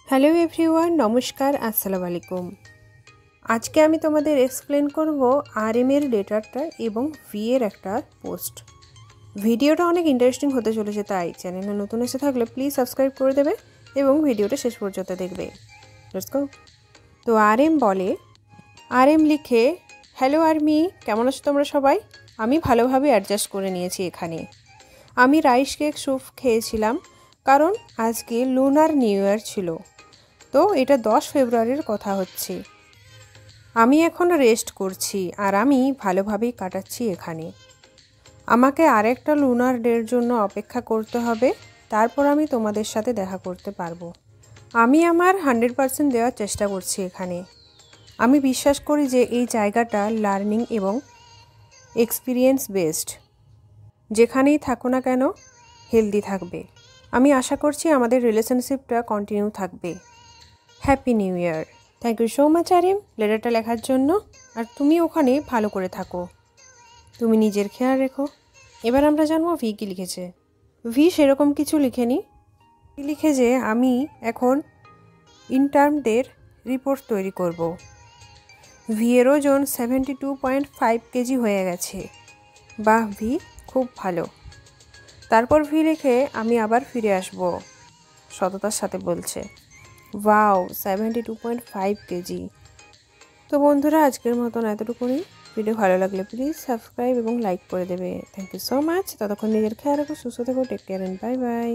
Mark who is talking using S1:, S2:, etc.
S1: Hello everyone, নমস্কার, আসসালামু আলাইকুম। আজকে আমি তোমাদের এক্সপ্লেন করব আরএম এর ডেটাটা এবং ভি এর একটা পোস্ট। ভিডিওটা অনেক ইন্টারেস্টিং হতে চলেছে, তাই চ্যানেলে নতুন এসে থাকলে প্লিজ সাবস্ক্রাইব করে দেবে এবং ভিডিওটা শেষ পর্যন্ত দেখবে। Let's go. তো আরএম বলে, আরএম লিখে, হ্যালো আর্মি, কেমন আছো তোমরা সবাই? আমি ভালোভাবে অ্যাডজাস্ট করে নিয়েছি এখানে। আমি রাইস কেক স্যুপ খেয়েছিলাম কারণ আজকে লুনার নিউ ইয়ার ছিল। তো এটা 10 ফেব্রুয়ারির কথা হচ্ছে। আমি এখন রেস্ট করছি আর আমি ভালোভাবেই কাটাচ্ছি এখানে। আমাকে আরেকটা লুনার ডের জন্য অপেক্ষা করতে হবে, তারপর আমি তোমাদের সাথে দেখা করতে পারবো। আমি আমার 100% দেওয়ার চেষ্টা করছি এখানে। আমি বিশ্বাস করি যে এই জায়গাটা লার্নিং এবং এক্সপিরিয়েন্স বেসড। যেখানেই থাকো না কেন হেলদি থাকবে। আমি আশা করছি আমাদের রিলেশনশিপটা কন্টিনিউ থাকবে। Happy new year. Thank you so much Arim লেটারটা লেখার জন্য। আর তুমি ওখানে ভালো করে থাকো, তুমি নিজের খেয়াল রেখো। এবার আমরা জানবো ভি কী লিখেছে। ভি সেরকম কিছু লিখেনি। লিখে যে আমি এখন ইন্টার্নদের রিপোর্ট তৈরি করব। ভি এর ওজন 72.5 কেজি হয়ে গেছে। বাহ ভি, খুব ভালো। তারপর ভি লিখে আমি আবার ফিরে আসব, সততার সাথে বলছে। Wow, 72.5 KG. তো বন্ধুরা, আজকের মতন এতটুকুনি। ভিডিও ভালো লাগলে প্লিজ সাবস্ক্রাইব এবং লাইক করে দেবে। Thank you so much. ততক্ষণ নিজের খেয়াল রাখো, সুস্থ থেকো, take care and bye by.